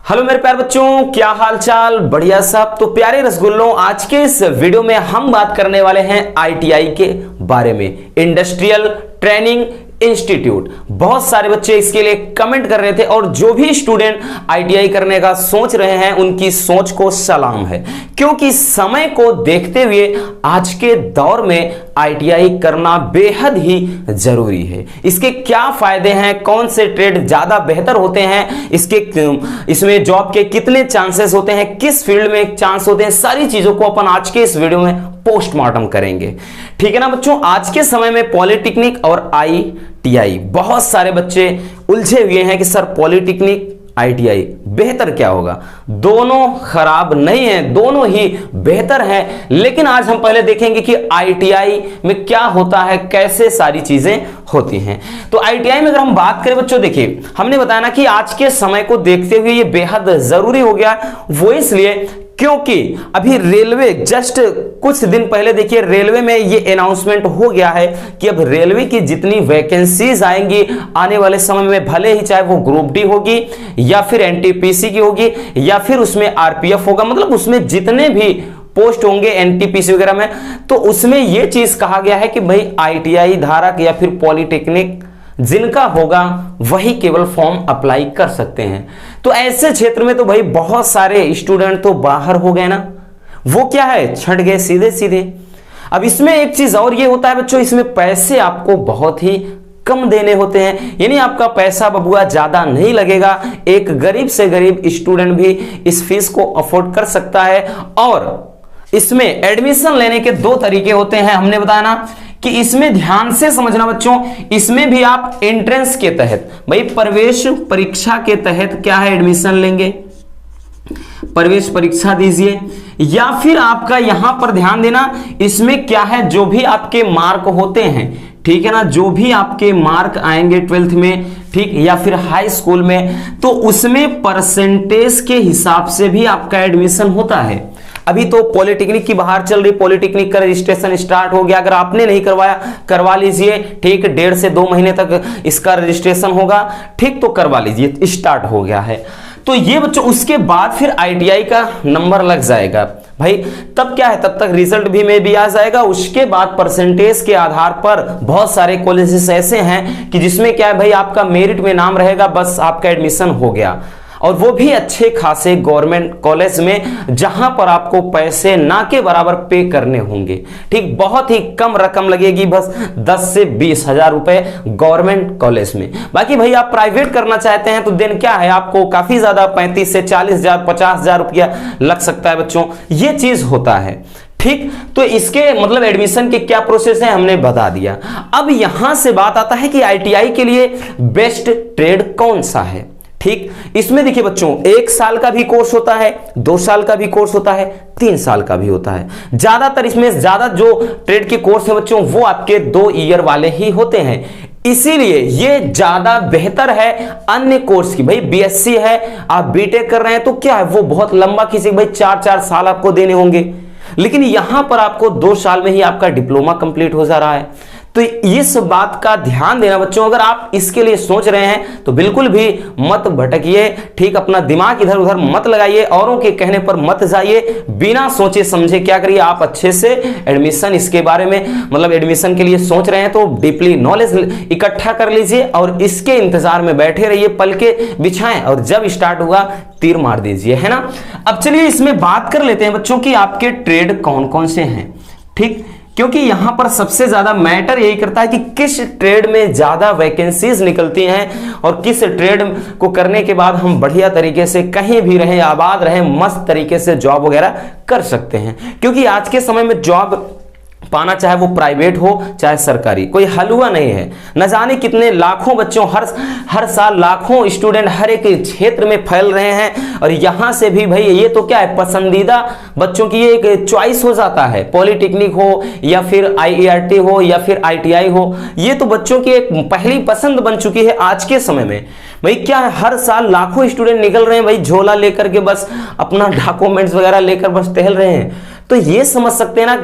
Hello मेरे प्यारे बच्चों, क्या हाल चाल? बढ़िया सब। तो प्यारे रसगुल्लों, आज के इस वीडियो में हम बात करने वाले हैं आईटीआई के बारे में, इंडस्ट्रियल ट्रेनिंग इंस्टीट्यूट। बहुत सारे बच्चे इसके लिए कमेंट कर रहे थे और जो भी स्टूडेंट आईटीआई करने का सोच रहे हैं उनकी सोच को सलाम है, क्योंकि समय को देखते हुए आज के दौर में आईटीआई करना बेहद ही जरूरी है। इसके क्या फायदे हैं, कौन से ट्रेड ज्यादा बेहतर होते हैं, इसमें जॉब के कितने चांसेस होते हैं, किस फील्ड में चांस होते हैं, सारी चीजों को अपन आज के इस वीडियो में पोस्टमार्टम करेंगे। ठीक है ना बच्चों। आज के समय में पॉलिटेक्निक और आईटीआई, बहुत सारे बच्चे उलझे हुए हैं कि सर पॉलिटेक्निक आईटीआई बेहतर क्या होगा। दोनों खराब नहीं है, दोनों ही बेहतर हैं, लेकिन आज हम पहले देखेंगे कि आईटीआई में क्या होता है, कैसे सारी चीजें होती हैं। तो आईटीआई में अगर हम बात करें बच्चों, देखिए हमने बताया ना कि आज के समय को देखते हुए ये बेहद जरूरी हो गया। वो इसलिए क्योंकि अभी रेलवे जस्ट कुछ दिन पहले देखिए रेलवे में ये अनाउंसमेंट हो गया है कि अब रेलवे की जितनी वैकेंसीज आएंगी आने वाले समय में, भले ही चाहे वो ग्रुप डी होगी या फिर एनटीपीसी की होगी या फिर उसमें आरपीएफ होगा, मतलब उसमें जितने भी पोस्ट होंगे एनटीपीसी वगैरह में, तो उसमें यह चीज कहा गया है कि भाई आईटीआई धारक या फिर पॉलिटेक्निक जिनका होगा वही केवल फॉर्म अप्लाई कर सकते हैं। तो ऐसे क्षेत्र में तो भाई बहुत सारे स्टूडेंट तो बाहर हो गए ना, वो क्या है, छट गए सीधे सीधे। अब इसमें एक चीज और ये होता है बच्चों, इसमें पैसे आपको बहुत ही कम देने होते हैं, यानी आपका पैसा बबुआ ज्यादा नहीं लगेगा। एक गरीब से गरीब स्टूडेंट भी इस फीस को अफोर्ड कर सकता है। और इसमें एडमिशन लेने के दो तरीके होते हैं, हमने बताया ना कि इसमें ध्यान से समझना बच्चों, इसमें भी आप एंट्रेंस के तहत, भाई प्रवेश परीक्षा के तहत क्या है, एडमिशन लेंगे, प्रवेश परीक्षा दीजिए, या फिर आपका यहां पर ध्यान देना, इसमें क्या है, जो भी आपके मार्क होते हैं, ठीक है ना, जो भी आपके मार्क आएंगे 12th में, ठीक, या फिर हाई स्कूल में, तो उसमें परसेंटेज के हिसाब से भी आपका एडमिशन होता है। अभी तो पॉलिटेक्निक की बाहर चल रही, पॉलिटेक्निक का रजिस्ट्रेशन स्टार्ट हो गया, अगर आपने नहीं करवाया करवा लीजिए, ठीक, 1.5 से 2 महीने तक इसका रजिस्ट्रेशन होगा, ठीक, तो करवा लीजिए, स्टार्ट हो गया है। तो ये बच्चों उसके बाद फिर आईटीआई का नंबर लग जाएगा भाई, तब क्या है, तब तक रिजल्ट भी में भी आ जाएगा। उसके बाद परसेंटेज के आधार पर बहुत सारे कॉलेजेस ऐसे हैं कि जिसमें क्या है भाई, आपका मेरिट में नाम रहेगा, बस आपका एडमिशन हो गया, और वो भी अच्छे खासे गवर्नमेंट कॉलेज में, जहां पर आपको पैसे ना के बराबर पे करने होंगे, ठीक, बहुत ही कम रकम लगेगी, बस 10 से 20 हजार रुपए गवर्नमेंट कॉलेज में। बाकी भाई आप प्राइवेट करना चाहते हैं तो दिन क्या है, आपको काफी ज्यादा 35 से 40 हजार 50 हजार रुपया लग सकता है बच्चों, ये चीज होता है। ठीक, तो इसके मतलब एडमिशन के क्या प्रोसेस है हमने बता दिया। अब यहां से बात आता है कि आईटीआई के लिए बेस्ट ट्रेड कौन सा है। ठीक, इसमें देखिए बच्चों 1 साल का भी कोर्स होता है, 2 साल का भी कोर्स होता है, 3 साल का भी होता है। ज्यादातर इसमें ज्यादा जो ट्रेड के कोर्स है बच्चों वो आपके 2 ईयर वाले ही होते हैं, इसीलिए ये ज्यादा बेहतर है अन्य कोर्स की। भाई बीएससी है, आप बीटेक कर रहे हैं तो क्या है, वो बहुत लंबा खींचे, भाई 4-4 साल आपको देने होंगे, लेकिन यहां पर आपको 2 साल में ही आपका डिप्लोमा कंप्लीट हो जा रहा है। तो इस बात का ध्यान देना बच्चों, अगर आप इसके लिए सोच रहे हैं तो बिल्कुल भी मत भटकिए, ठीक, अपना दिमाग इधर उधर मत लगाइए, औरों के कहने पर मत जाइए, बिना सोचे समझे क्या करिए, आप अच्छे से एडमिशन इसके बारे में, मतलब एडमिशन के लिए सोच रहे हैं तो डीपली नॉलेज इकट्ठा कर लीजिए और इसके इंतजार में बैठे रहिए, पल के बिछाएं और जब स्टार्ट होगा तीर मार दीजिए, है ना। अब चलिए इसमें बात कर लेते हैं बच्चों कि आपके ट्रेड कौन कौन से हैं, ठीक, क्योंकि यहां पर सबसे ज्यादा मैटर यही करता है कि किस ट्रेड में ज्यादा वैकेंसीज निकलती हैं और किस ट्रेड को करने के बाद हम बढ़िया तरीके से कहीं भी रहें, आबाद रहें, मस्त तरीके से जॉब वगैरह कर सकते हैं। क्योंकि आज के समय में जॉब पाना, चाहे वो प्राइवेट हो चाहे सरकारी, कोई हलवा नहीं है। न जाने कितने लाखों बच्चों हर साल लाखों स्टूडेंट हर एक क्षेत्र में फैल रहे हैं, और यहां से भी भाई ये तो क्या है, पसंदीदा बच्चों की ये एक चॉइस हो जाता है, पॉलिटेक्निक हो या फिर आईईआरटी हो या फिर आईटीआई हो, ये तो बच्चों की एक पहली पसंद बन चुकी है आज के समय में। भाई क्या है, हर साल लाखों स्टूडेंट निकल रहे हैं भाई, झोला लेकर के बस अपना डॉक्यूमेंट्स वगैरह लेकर बस टहल रहे हैं। तो ये समझ सकते हैं ना,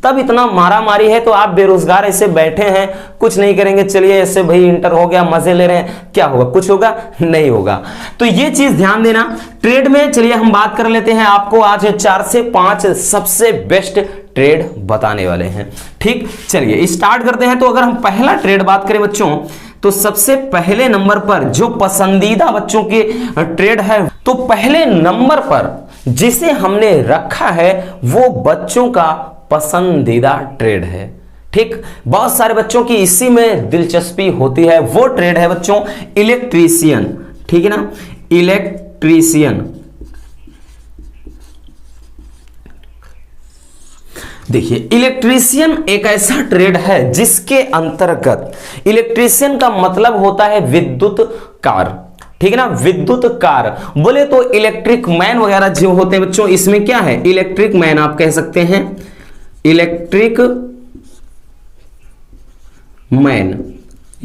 तब इतना मारा मारी है। तो आप बेरोजगार ऐसे बैठे हैं, कुछ नहीं करेंगे, चलिए ऐसे भाई इंटर हो गया, मजे ले रहे हैं, क्या होगा? कुछ होगा? नहीं होगा। तो ये चीज ध्यान देना। ट्रेड में चलिए हम बात कर लेते हैं, आपको आज 4 से 5 सबसे बेस्ट ट्रेड बताने वाले हैं। ठीक, चलिए स्टार्ट करते हैं। तो अगर हम पहला ट्रेड बात करें बच्चों, तो सबसे पहले नंबर पर जो पसंदीदा बच्चों की ट्रेड है, तो पहले नंबर पर जिसे हमने रखा है वो बच्चों का पसंदीदा ट्रेड है। ठीक, बहुत सारे बच्चों की इसी में दिलचस्पी होती है। वो ट्रेड है बच्चों इलेक्ट्रीशियन। ठीक है ना, इलेक्ट्रीशियन। देखिए, इलेक्ट्रीशियन एक ऐसा ट्रेड है जिसके अंतर्गत, इलेक्ट्रीशियन का मतलब होता है विद्युत कार। ठीक है ना, विद्युत कार बोले तो इलेक्ट्रिक मैन वगैरह जो होते हैं बच्चों, इसमें क्या है? इलेक्ट्रिक मैन आप कह सकते हैं, इलेक्ट्रिक मैन,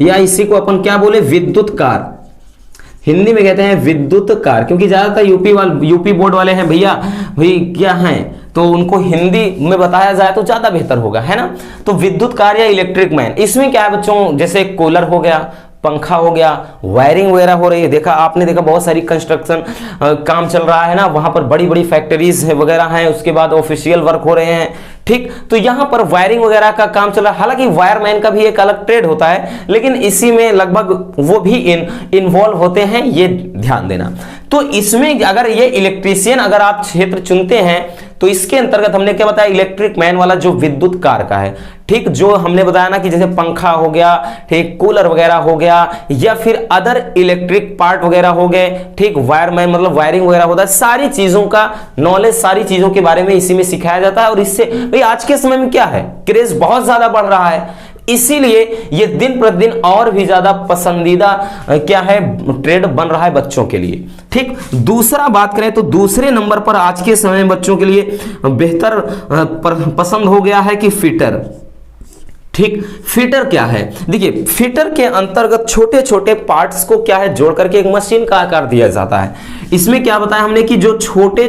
या इसी को अपन क्या बोले? विद्युत कार। हिंदी में कहते हैं विद्युत कार, क्योंकि ज्यादातर यूपी बोर्ड वाले हैं भैया, भाई क्या हैं, तो उनको हिंदी में बताया जाए तो ज्यादा बेहतर होगा, है ना। तो विद्युत कार या इलेक्ट्रिक मैन, इसमें क्या है बच्चों? जैसे कूलर हो गया, पंखा हो गया, वायरिंग वगैरह हो रही है। देखा आपने, देखा बहुत सारी कंस्ट्रक्शन काम चल रहा है ना, वहां पर बड़ी बड़ी फैक्ट्रीज वगैरह हैं, उसके बाद ऑफिशियल वर्क हो रहे हैं। ठीक, तो यहां पर वायरिंग वगैरह का काम चल रहा है। हालांकि वायरमैन का भी एक अलग ट्रेड होता है, लेकिन इसी में लगभग वो भी इन्वॉल्व होते हैं, ये ध्यान देना। तो इसमें अगर ये इलेक्ट्रीशियन अगर आप क्षेत्र चुनते हैं, तो इसके अंतर्गत हमने क्या बताया? इलेक्ट्रिक मैन वाला जो विद्युत कार का है। ठीक, जो हमने बताया ना कि जैसे पंखा हो गया, ठीक, कूलर वगैरह हो गया, या फिर अदर इलेक्ट्रिक पार्ट वगैरह हो गए। ठीक, वायरमैन मतलब वायरिंग वगैरह होता है, सारी चीजों का नॉलेज, सारी चीजों के बारे में इसी में सिखाया जाता है। और इससे भाई आज के समय में क्या है, क्रेज बहुत ज्यादा बढ़ रहा है, इसीलिए ये दिन प्रतिदिन और भी ज्यादा पसंदीदा क्या है, ट्रेड बन रहा है बच्चों के लिए। ठीक, दूसरा बात करें तो दूसरे नंबर पर आज के समय में बच्चों के लिए बेहतर पसंद हो गया है कि फिटर। ठीक, फिटर क्या है? देखिए, फिटर के अंतर्गत छोटे छोटे पार्ट्स को क्या है, जोड़ करके एक मशीन का आकार दिया जाता है। इसमें क्या बताया हमने कि जो छोटे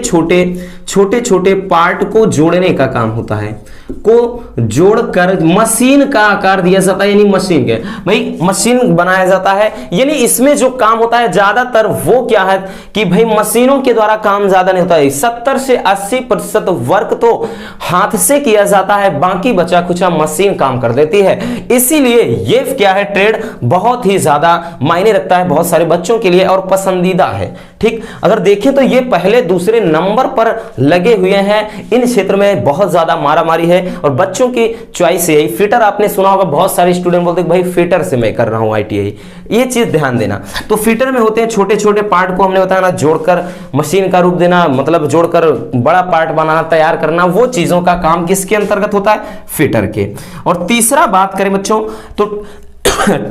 छोटे पार्ट को जोड़ने का काम होता है, को जोड़कर मशीन का आकार दिया जाता है, यानी मशीन के भाई मशीन बनाया जाता है। यानी इसमें जो काम होता है ज्यादातर वो क्या है कि भाई मशीनों के द्वारा काम ज्यादा नहीं होता है। 70 से 80% वर्क तो हाथ से किया जाता है, बाकी बचा खुचा मशीन काम कर देती है। इसीलिए ये क्या है, ट्रेड बहुत ही ज्यादा मायने रखता है बहुत सारे बच्चों के लिए और पसंदीदा है। ठीक, अगर देखें तो ये पहले दूसरे नंबर पर लगे हुए हैं, इन क्षेत्र में बहुत ज्यादा मारामारी है और बच्चों की चॉइस यही। फिटर आपने सुना होगा, बहुत सारे स्टूडेंट बोलते हैं भाई फिटर से मैं कर रहा हूं ITI, ये चीज ध्यान देना। तो फिटर में होते हैं छोटे छोटे पार्ट को हमने बताया ना, जोड़कर मशीन का रूप देना, मतलब जोड़कर बड़ा पार्ट बनाना, तैयार करना, वो चीजों का काम किसके अंतर्गत होता है? फिटर के। और तीसरा बात करें बच्चों तो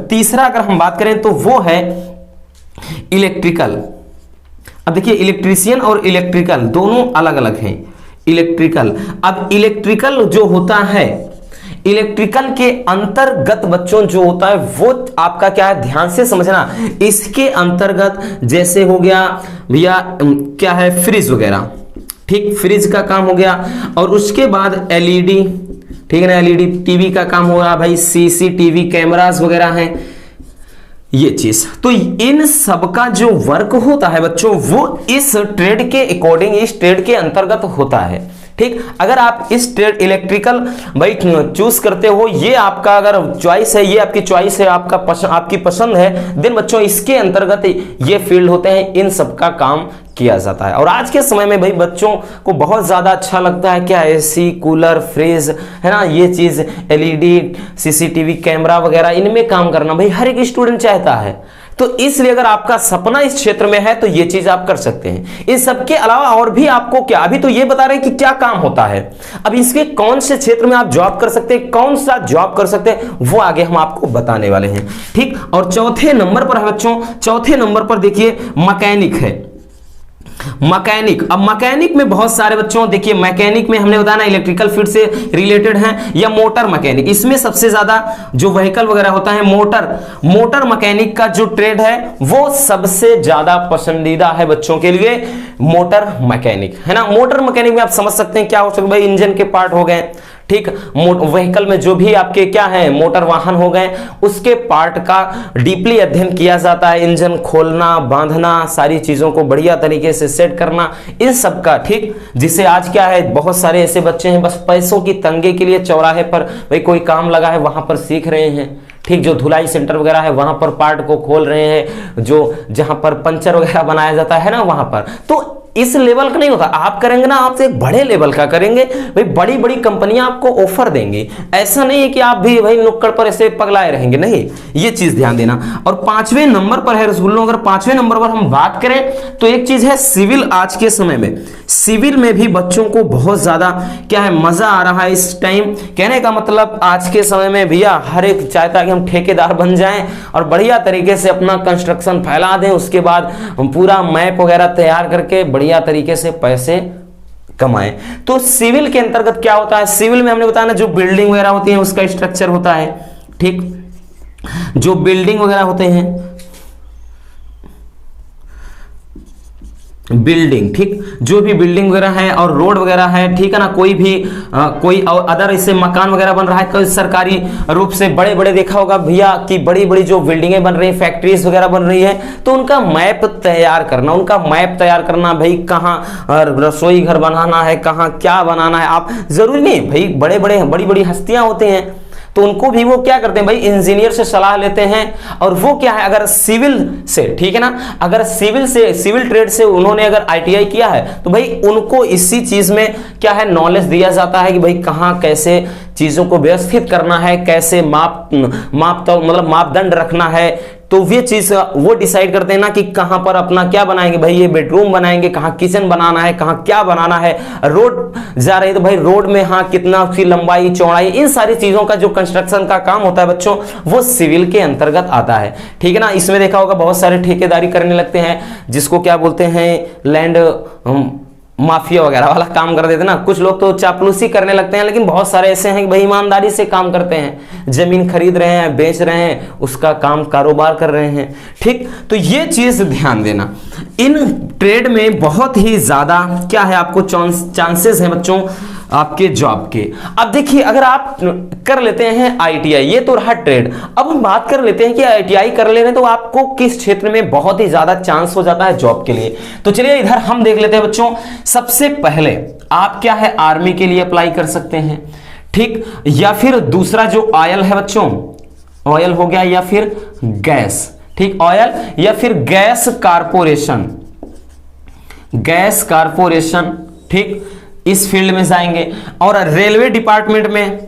तीसरा अगर हम बात करें तो वो है इलेक्ट्रिकल। अब देखिए, इलेक्ट्रीशियन और इलेक्ट्रिकल दोनों अलग अलग हैं। इलेक्ट्रिकल, अब इलेक्ट्रिकल जो होता है, इलेक्ट्रिकल के अंतर्गत बच्चों जो होता है वो आपका क्या है, ध्यान से समझना। इसके अंतर्गत जैसे हो गया भैया क्या है, फ्रिज वगैरह। ठीक, फ्रिज का काम हो गया। और उसके बाद LED, ठीक है ना, LED टीवी का काम हो रहा भाई, CCTV कैमरास वगैरह हैं, ये चीज। तो इन सब का जो वर्क होता है बच्चों, वो इस ट्रेड के अकॉर्डिंग, इस ट्रेड के अंतर्गत होता है। ठीक, अगर आप इस ट्रेड इलेक्ट्रिकल भाई चूज करते हो, ये आपका अगर चॉइस है, ये आपकी चॉइस है, आपकी पसंद है, देन बच्चों इसके अंतर्गत ये फील्ड होते हैं, इन सब का काम किया जाता है। और आज के समय में भाई बच्चों को बहुत ज्यादा अच्छा लगता है क्या, AC, कूलर, फ्रिज, है ना, ये चीज LED, CCTV कैमरा वगैरह, इनमें काम करना भाई हर एक स्टूडेंट चाहता है। तो इसलिए अगर आपका सपना इस क्षेत्र में है तो ये चीज आप कर सकते हैं। इन सबके अलावा और भी आपको क्या, अभी तो ये बता रहे हैं कि क्या काम होता है, अब इसके कौन से क्षेत्र में आप जॉब कर सकते हैं, कौन सा जॉब कर सकते हैं, वो आगे हम आपको बताने वाले हैं। ठीक, और चौथे नंबर पर है बच्चों, चौथे नंबर पर देखिए मैकेनिक है। मैकेनिक, अब मैकेनिक में बहुत सारे बच्चों, देखिए मैकेनिक में हमने बताया ना इलेक्ट्रिकल फील्ड से रिलेटेड है, या मोटर मैकेनिक, इसमें सबसे ज्यादा जो व्हीकल वगैरह होता है मोटर मैकेनिक का जो ट्रेड है वो सबसे ज्यादा पसंदीदा है बच्चों के लिए, मोटर मैकेनिक, है ना। मोटर मैकेनिक में आप समझ सकते हैं क्या हो सकता है भाई, इंजन के पार्ट हो गए, ठीक, व्हीकल में जो भी आपके क्या है मोटर वाहन हो गए, उसके पार्ट का डीपली अध्ययन किया जाता है, इंजन खोलना, बांधना, सारी चीजों को बढ़िया तरीके से सेट करना, इन सब का, ठीक। जिसे आज क्या है, बहुत सारे ऐसे बच्चे हैं बस पैसों की तंगे के लिए चौराहे पर भाई कोई काम लगा है वहां पर सीख रहे हैं, ठीक, जो धुलाई सेंटर वगैरह है वहां पर पार्ट को खोल रहे हैं, जो जहां पर पंचर वगैरह बनाया जाता है ना वहां पर, तो इस लेवल का नहीं होता। आप करेंगे ना, आप एक बड़े लेवल का करेंगे भाई, बड़ी बड़ी कंपनियां आपको ऑफर देंगी, ऐसा नहीं है कि आप भी भाई नुक्कड़ पर ऐसे पगलाए रहेंगे, नहीं, ये चीज ध्यान देना। और 5वें नंबर पर है रसगुल्लों, अगर 5वें नंबर पर हम बात करें तो एक चीज है सिविल। आज के समय में सिविल में भी बच्चों को बहुत ज्यादा क्या है मजा आ रहा है इस टाइम। कहने का मतलब आज के समय में भैया हर एक चाहता है कि हम ठेकेदार बन जाएं और बढ़िया तरीके से अपना कंस्ट्रक्शन फैला दें, उसके बाद हम पूरा मैप वगैरह तैयार करके बढ़िया तरीके से पैसे कमाएं। तो सिविल के अंतर्गत क्या होता है, सिविल में हमने बताया ना जो बिल्डिंग वगैरह होती है उसका स्ट्रक्चर होता है, ठीक, जो बिल्डिंग वगैरह होते हैं, बिल्डिंग, ठीक, जो भी बिल्डिंग वगैरह है और रोड वगैरह है, ठीक है ना, कोई भी कोई और अदर इससे मकान वगैरह बन रहा है, कोई सरकारी रूप से बड़े बड़े देखा होगा भैया कि बड़ी बड़ी जो बिल्डिंगें बन रही हैं, फैक्ट्रीज वगैरह बन रही है, तो उनका मैप तैयार करना, भाई कहाँ रसोई घर बनाना है, कहाँ क्या बनाना है। आप जरूरी नहीं भाई, बड़ी बड़ी हस्तियां होते हैं तो उनको भी वो क्या करते हैं भाई, इंजीनियर से सलाह लेते हैं, और वो क्या है अगर सिविल से, ठीक है ना, अगर सिविल ट्रेड से उन्होंने अगर आईटीआई किया है तो भाई उनको इसी चीज में क्या है नॉलेज दिया जाता है कि भाई कहाँ कैसे चीजों को व्यवस्थित करना है, कैसे मतलब मापदंड रखना है, तो ये चीज वो डिसाइड करते हैं ना कि कहां पर अपना क्या बनाएंगे, भाई ये बेडरूम बनाएंगे, कहां किचन बनाना है, कहां क्या बनाना है, रोड जा रही है तो भाई रोड में हाँ कितना उसकी लंबाई चौड़ाई, इन सारी चीजों का जो कंस्ट्रक्शन का काम होता है बच्चों वो सिविल के अंतर्गत आता है, ठीक है ना। इसमें देखा होगा बहुत सारे ठेकेदारी करने लगते हैं, जिसको क्या बोलते हैं लैंड माफिया वगैरह वाला काम कर देते ना, कुछ लोग तो चापलूसी करने लगते हैं, लेकिन बहुत सारे ऐसे हैं कि भाई ईमानदारी से काम करते हैं, जमीन खरीद रहे हैं, बेच रहे हैं, उसका काम कारोबार कर रहे हैं, ठीक। तो ये चीज ध्यान देना, इन ट्रेड में बहुत ही ज्यादा क्या है आपको चांसेस हैं बच्चों आपके जॉब के। अब देखिए अगर आप कर लेते हैं आईटीआई, ये तो रहा ट्रेड, अब हम बात कर लेते हैं कि आईटीआई कर ले रहे हैं तो आपको किस क्षेत्र में बहुत ही ज्यादा चांस हो जाता है जॉब के लिए। तो चलिए इधर हम देख लेते हैं बच्चों, सबसे पहले आप क्या है आर्मी के लिए अप्लाई कर सकते हैं, ठीक, या फिर दूसरा जो ऑयल है बच्चों, ऑयल हो गया, या फिर गैस, ठीक, ऑयल या फिर गैस कारपोरेशन, ठीक, इस फील्ड में जाएंगे। और रेलवे डिपार्टमेंट में,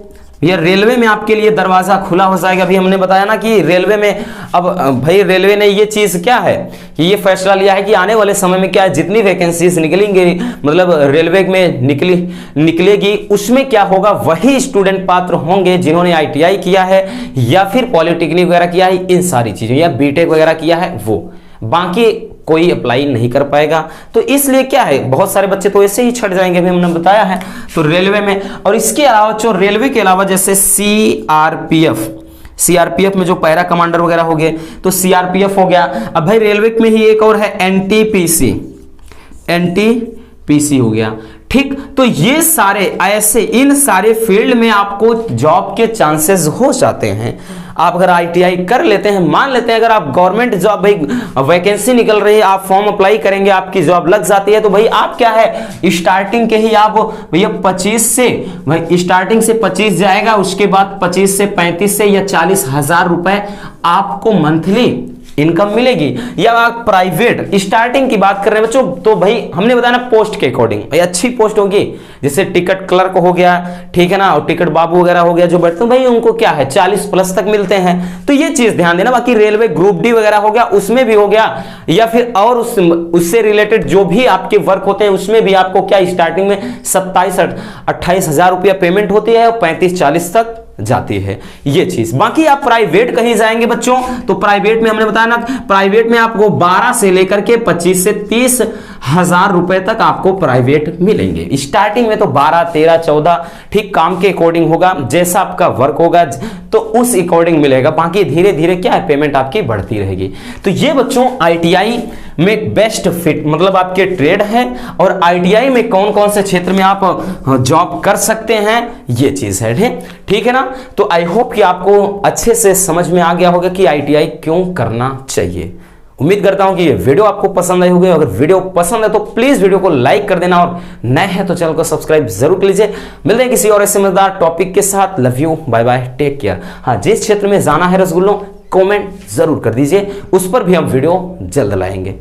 या रेलवे में आपके लिए दरवाजा खुला हो जाएगा। अभी हमने बताया ना कि रेलवे में अब भाई रेलवे ने ये चीज क्या है कि ये फैसला लिया है कि आने वाले समय में क्या है जितनी वैकेंसीज निकलेंगी, मतलब रेलवे में निकलेगी, उसमें क्या होगा वही स्टूडेंट पात्र होंगे जिन्होंने आईटीआई किया है या फिर पॉलिटेक्निक वगैरह किया है, इन सारी चीजों, या बीटेक वगैरह किया है, वो बाकी कोई अप्लाई नहीं कर पाएगा। तो इसलिए क्या है बहुत सारे बच्चे तो ऐसे ही छट जाएंगे, अभी हमने बताया है। तो रेलवे में, और इसके अलावा जो रेलवे के अलावा जैसे सीआरपीएफ में जो पैरा कमांडर वगैरह हो गए तो सीआरपीएफ हो गया। अब भाई रेलवे में ही एक और है एनटीपीसी हो गया, ठीक। तो ये सारे ऐसे इन सारे फील्ड में आपको जॉब के चांसेस हो जाते हैं। आप अगर आईटीआई कर लेते हैं, मान लेते हैं अगर आप गवर्नमेंट जॉब भाई वैकेंसी निकल रही है, आप फॉर्म अप्लाई करेंगे, आपकी जॉब लग जाती है, तो भाई आप क्या है स्टार्टिंग के ही आप भैया 25 से भाई स्टार्टिंग से 25 जाएगा, उसके बाद 25 से 35 से या 40,000 रुपए आपको मंथली इनकम मिलेगी। या आप प्राइवेट स्टार्टिंग की बात कर रहे हैं बच्चों, तो भाई हमने बताया ना पोस्ट के अकॉर्डिंग भाई अच्छी पोस्ट होगी, जैसे टिकट क्लर्क हो गया, ठीक है ना, और टिकट बाबू वगैरह हो गया जो बैठते हैं भाई उनको क्या है 40+ तक मिलते हैं। तो ये चीज ध्यान देना। बाकी रेलवे ग्रुप डी वगैरह हो गया, उसमें भी हो गया, या फिर और उससे रिलेटेड जो भी आपके वर्क होते हैं उसमें भी आपको क्या स्टार्टिंग में 27-28 हजार रुपया पेमेंट होती है और 35-40 तक जाती है ये चीज। बाकी आप प्राइवेट कहीं जाएंगे बच्चों, तो प्राइवेट में हमने बताया ना, प्राइवेट में आपको 12 से लेकर के 25 से 30 1000 रुपए तक आपको प्राइवेट मिलेंगे। स्टार्टिंग में तो 12, 13, 14 ठीक काम के अकॉर्डिंग होगा, जैसा आपका वर्क होगा तो उस अकॉर्डिंग मिलेगा। बाकी धीरे धीरे क्या है, पेमेंट आपकी बढ़ती रहेगी। तो ये बच्चों आईटीआई में बेस्ट फिट मतलब आपके ट्रेड है, और आईटीआई में कौन कौन से क्षेत्र में आप जॉब कर सकते हैं ये चीज है। ठीक है ना। तो आई होप कि आपको अच्छे से समझ में आ गया होगा कि आईटीआई क्यों करना चाहिए। उम्मीद करता हूं कि ये वीडियो आपको पसंद आई होगी। अगर वीडियो पसंद है तो प्लीज वीडियो को लाइक कर देना, और नए हैं तो चैनल को सब्सक्राइब जरूर कर लीजिए। मिलते हैं किसी और ऐसे मजेदार टॉपिक के साथ। Love you, bye bye, take care. हाँ, जिस क्षेत्र में जाना है रसगुल्लों, कमेंट जरूर कर दीजिए, उस पर भी हम वीडियो जल्द लाएंगे।